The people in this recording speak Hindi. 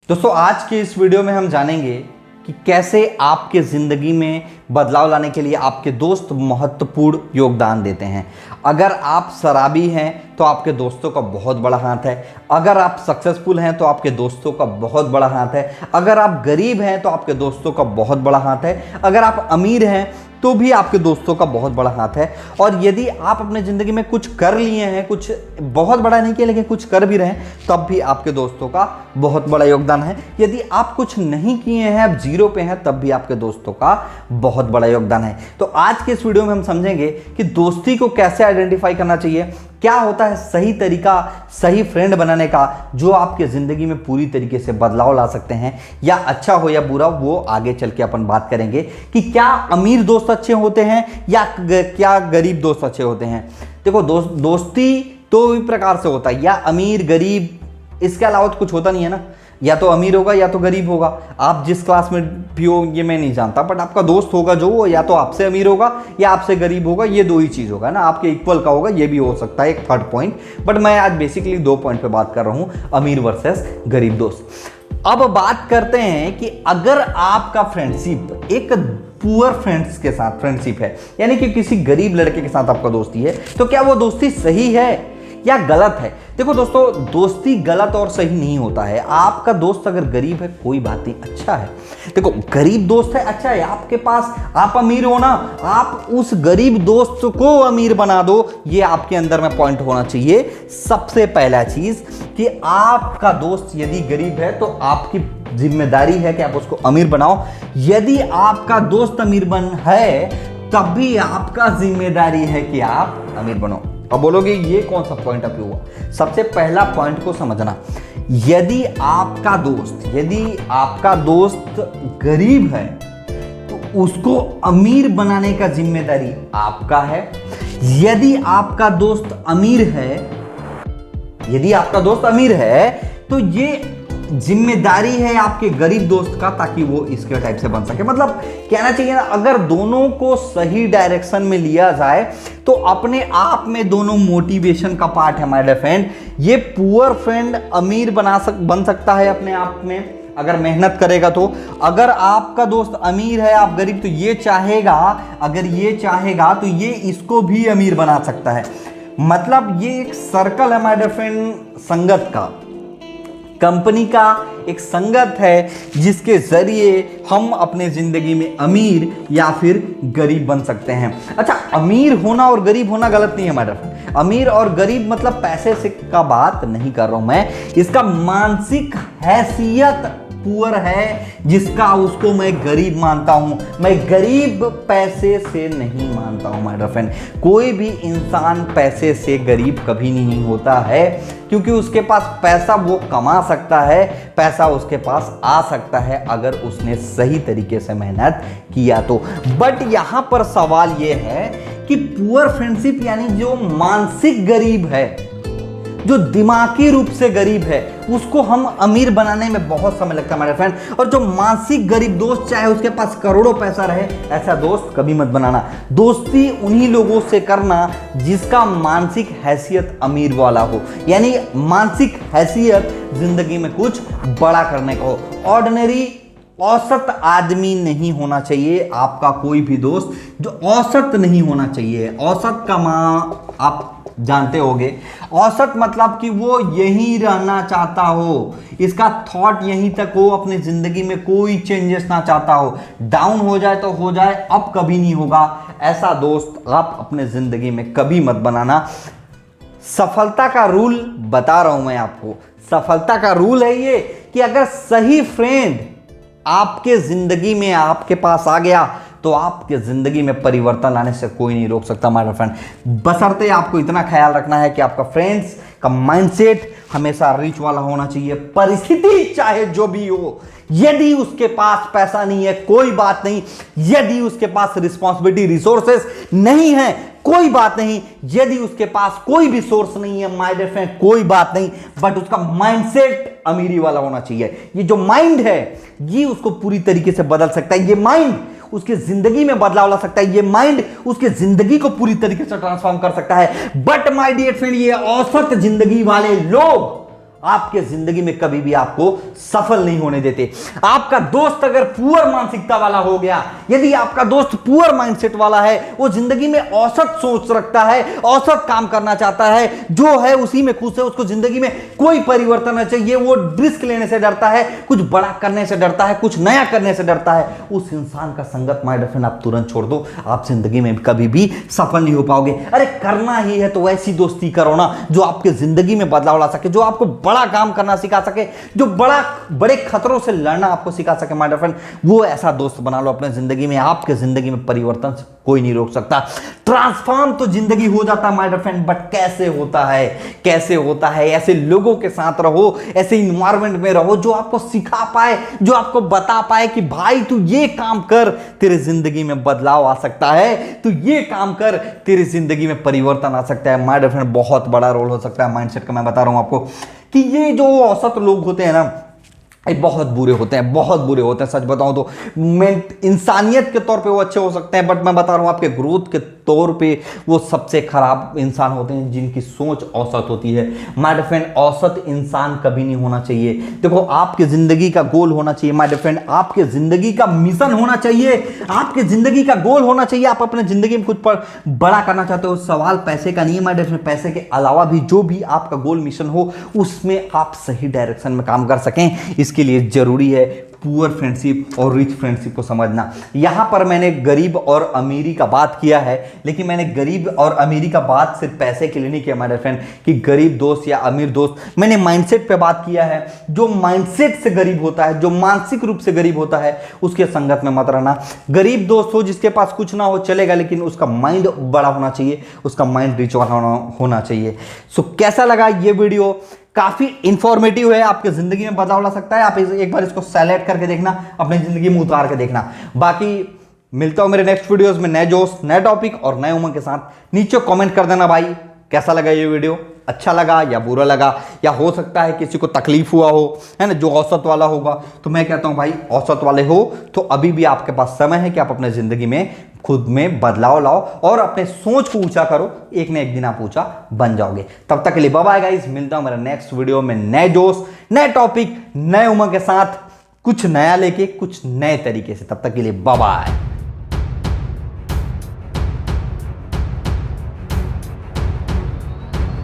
दोस्तों आज के इस वीडियो में हम जानेंगे कि कैसे आपके ज़िंदगी में बदलाव लाने के लिए आपके दोस्त महत्वपूर्ण योगदान देते हैं। अगर आप शराबी हैं तो आपके दोस्तों का बहुत बड़ा हाथ है। अगर आप सक्सेसफुल हैं तो आपके दोस्तों का बहुत बड़ा हाथ है। अगर आप गरीब हैं तो आपके दोस्तों का बहुत बड़ा हाथ है। अगर आप अमीर हैं तो भी आपके दोस्तों का बहुत बड़ा हाथ है। और यदि आप अपने ज़िंदगी में कुछ कर लिए हैं, कुछ बहुत बड़ा नहीं किया लेकिन कुछ कर भी रहे हैं, तब भी आपके दोस्तों का बहुत बड़ा योगदान है। यदि आप कुछ नहीं किए हैं, आप जीरो पे हैं, तब भी आपके दोस्तों का बहुत बड़ा योगदान है। तो आज के इस वीडियो में हम समझेंगे कि दोस्ती को कैसे आइडेंटिफाई करना चाहिए, क्या होता है सही तरीका सही फ्रेंड बनाने का जो आपके ज़िंदगी में पूरी तरीके से बदलाव ला सकते हैं, या अच्छा हो या बुरा वो आगे चल के अपन बात करेंगे कि क्या अमीर दोस्त अच्छे होते हैं या क्या गरीब दोस्त अच्छे होते हैं। देखो दोस्ती दो ही प्रकार से होता है, या अमीर गरीब, इसके अलावा तो कुछ होता नहीं है ना। या तो अमीर होगा या तो गरीब होगा। आप जिस क्लास में भी हो ये मैं नहीं जानता, बट आपका दोस्त होगा जो वो या तो आपसे अमीर होगा या आपसे गरीब होगा। ये दो ही चीज़ होगा ना, आपके इक्वल का होगा, ये भी हो सकता है एक थर्ड पॉइंट। बट मैं आज बेसिकली 2 पॉइंट पे बात कर रहा हूँ, अमीर वर्सेस गरीब दोस्त। अब बात करते हैं कि अगर आपका फ्रेंडशिप एक पुअर फ्रेंड्स के साथ फ्रेंडशिप है, यानी कि किसी गरीब लड़के के साथ आपका दोस्ती है, तो क्या वो दोस्ती सही है या गलत है। देखो दोस्तों, दोस्ती गलत और सही नहीं होता है। आपका दोस्त अगर गरीब है कोई बात नहीं, अच्छा है। देखो गरीब दोस्त है, अच्छा है आपके पास, आप अमीर हो ना, आप उस गरीब दोस्त को अमीर बना दो। ये आपके अंदर में पॉइंट होना चाहिए। सबसे पहला चीज कि आपका दोस्त यदि गरीब है तो आपकी जिम्मेदारी है कि आप उसको अमीर बनाओ। यदि आपका दोस्त अमीर बन है तब भी आपका जिम्मेदारी है कि आप अमीर बनो। अब बोलोगे ये कौन सा पॉइंट अप हुआ। सबसे पहला पॉइंट को समझना, यदि आपका दोस्त गरीब है तो उसको अमीर बनाने का जिम्मेदारी आपका है। यदि आपका दोस्त अमीर है तो ये जिम्मेदारी है आपके गरीब दोस्त का, ताकि वो इसके टाइप से बन सके। मतलब कहना चाहिए ना, अगर दोनों को सही डायरेक्शन में लिया जाए तो अपने आप में दोनों मोटिवेशन का पार्ट है माय डियर फ्रेंड। ये पुअर फ्रेंड अमीर बन सकता है अपने आप में अगर मेहनत करेगा तो। अगर आपका दोस्त अमीर है आप गरीब, तो ये चाहेगा तो ये इसको भी अमीर बना सकता है। मतलब ये एक सर्कल है माय डियर फ्रेंड, संगत का, कंपनी का एक संगत है जिसके जरिए हम अपने जिंदगी में अमीर या फिर गरीब बन सकते हैं। अच्छा, अमीर होना और गरीब होना गलत नहीं है मैडम। अमीर और गरीब मतलब पैसे से का बात नहीं कर रहा हूं मैं, इसका मानसिक हैसियत पुअर है जिसका उसको मैं गरीब मानता हूं। मैं गरीब पैसे से नहीं मानता हूं माय डियर फ्रेंड। कोई भी इंसान पैसे से गरीब कभी नहीं होता है, क्योंकि उसके पास पैसा वो कमा सकता है, पैसा उसके पास आ सकता है अगर उसने सही तरीके से मेहनत किया तो। बट यहां पर सवाल ये है कि पुअर फ्रेंडशिप यानी जो मानसिक गरीब है, जो दिमागी रूप से गरीब है, उसको हम अमीर बनाने में बहुत समय लगता है हमारे फ्रेंड। और जो मानसिक गरीब दोस्त, चाहे उसके पास करोड़ों पैसा रहे, ऐसा दोस्त कभी मत बनाना। दोस्ती उन्हीं लोगों से करना जिसका मानसिक हैसियत अमीर वाला हो, यानी मानसिक हैसियत जिंदगी में कुछ बड़ा करने का हो। ऑर्डिनरी औसत आदमी नहीं होना चाहिए आपका कोई भी दोस्त, जो औसत नहीं होना चाहिए। औसत का आप जानते होंगे, औसत मतलब कि वो यहीं रहना चाहता हो, इसका थॉट यहीं तक हो, अपने जिंदगी में कोई चेंजेस ना चाहता हो। डाउन हो जाए तो हो जाए, अब कभी नहीं होगा। ऐसा दोस्त आप अपने जिंदगी में कभी मत बनाना। सफलता का रूल बता रहा हूं मैं आपको। सफलता का रूल है ये कि अगर सही फ्रेंड आपके जिंदगी में आपके पास आ गया तो आपके जिंदगी में परिवर्तन लाने से कोई नहीं रोक सकता माय फ्रेंड। बशर्ते आपको इतना ख्याल रखना है कि आपका फ्रेंड्स का माइंडसेट हमेशा रिच वाला होना चाहिए। परिस्थिति चाहे जो भी हो, यदि उसके पास पैसा नहीं है कोई बात नहीं, यदि उसके पास रिस्पॉन्सिबिलिटी रिसोर्सेस नहीं है कोई बात नहीं, यदि उसके पास कोई भी सोर्स नहीं है माय डियर फ्रेंड कोई बात नहीं, बट उसका माइंडसेट अमीरी वाला होना चाहिए। ये जो माइंड है ये उसको पूरी तरीके से बदल सकता है। ये माइंड उसके जिंदगी में बदलाव ला सकता है। ये माइंड उसके जिंदगी को पूरी तरीके से ट्रांसफॉर्म कर सकता है। बट माय डियर फ्रेंड, ये औसत जिंदगी वाले लोग आपके जिंदगी में कभी भी आपको सफल नहीं होने देते। आपका दोस्त अगर पुअर मानसिकता वाला हो गया, यदि आपका दोस्त पुअर माइंडसेट वाला है, वो जिंदगी में औसत सोच रखता है, औसत काम करना चाहता है, जो है उसी में खुश है, उसको जिंदगी में कोई परिवर्तन नहीं चाहिए, वो रिस्क लेने से डरता है, कुछ बड़ा करने से डरता है, कुछ नया करने से डरता है, उस इंसान का संगत माय डियर फ्रेंड आप तुरंत छोड़ दो। आप जिंदगी में कभी भी सफल नहीं हो पाओगे। अरे करना ही है तो वैसी दोस्ती करो ना जो आपके जिंदगी में बदलाव ला सके, जो आपको बड़ा काम करना सिखा सके, जो बड़े खतरों से लड़ना आपको सिखा सके माय डियर फ्रेंड, वो ऐसा दोस्त बना लो अपने जिंदगी में। आपके जिंदगी में परिवर्तन कोई नहीं रोक सकता। ट्रांसफॉर्म तो जिंदगी हो जाता है माय डियर फ्रेंड, बट कैसे होता है, कैसे होता है? ऐसे लोगों के साथ रहो, ऐसे इन्वायरमेंट में रहो जो आपको सिखा पाए, जो आपको बता पाए कि भाई तू ये काम कर, तेरे जिंदगी में बदलाव आ सकता है, तू ये काम कर, तेरी जिंदगी में परिवर्तन आ सकता है। माय डियर फ्रेंड बहुत बड़ा रोल हो सकता है माइंडसेट का। मैं बता रहा हूं आपको कि ये जो औसत लोग होते हैं ना, ये बहुत बुरे होते हैं, बहुत बुरे होते हैं। सच बताऊं तो इंसानियत के तौर पे वो अच्छे हो सकते हैं, बट मैं बता रहा हूं आपके ग्रोथ के तौर पे वो सबसे खराब इंसान होते हैं जिनकी सोच औसत होती है। माय डियर फ्रेंड औसत इंसान कभी नहीं होना चाहिए। देखो आपके जिंदगी का गोल होना चाहिए माय डियर फ्रेंड, आपके जिंदगी का मिशन होना चाहिए, आपके जिंदगी का गोल होना चाहिए। आप अपने जिंदगी में कुछ पर बड़ा करना चाहते हो, सवाल पैसे का नहीं है माय डियर फ्रेंड। पैसे के अलावा भी जो भी आपका गोल मिशन हो, उसमें आप सही डायरेक्शन में काम कर सकें, इसके लिए जरूरी है पुअर फ्रेंडशिप और रिच फ्रेंडशिप को समझना। यहां पर मैंने गरीब और अमीरी का बात किया है, लेकिन मैंने गरीब और अमीरी का बात सिर्फ पैसे के लिए नहीं किया माय डियर फ्रेंड कि गरीब दोस्त या अमीर दोस्त। मैंने माइंडसेट पे बात किया है। जो माइंडसेट से गरीब होता है, जो मानसिक रूप से गरीब होता है, उसके संगत में मत रहना। गरीब दोस्त हो जिसके पास कुछ ना हो चलेगा, लेकिन उसका माइंड बड़ा होना चाहिए, उसका माइंड रिच होना चाहिए। सो कैसा लगा ये वीडियो? काफी इंफॉर्मेटिव है, आपके जिंदगी में बदलाव ला सकता है। आप एक बार इसको सेलेक्ट करके देखना, अपनी जिंदगी में उतार के देखना। बाकी मिलता हूं मेरे नेक्स्ट वीडियोस में नए जोश, नए टॉपिक और नए उमंग के साथ। नीचे कमेंट कर देना भाई कैसा लगा ये वीडियो, अच्छा लगा या बुरा लगा, या हो सकता है किसी को तकलीफ हुआ हो, है ना, जो औसत वाला होगा। तो मैं कहता हूं भाई औसत वाले हो तो अभी भी आपके पास समय है कि आप अपने जिंदगी में खुद में बदलाव लाओ और अपने सोच को ऊंचा करो। एक न एक दिन आप ऊंचा बन जाओगे। तब तक के लिए बाय बाय गाइस, मिलता हूं मेरा नेक्स्ट वीडियो में नए जोश, नए टॉपिक, नए उमंग के साथ, कुछ नया लेके, कुछ नए तरीके से। तब तक के लिए बाय बाय।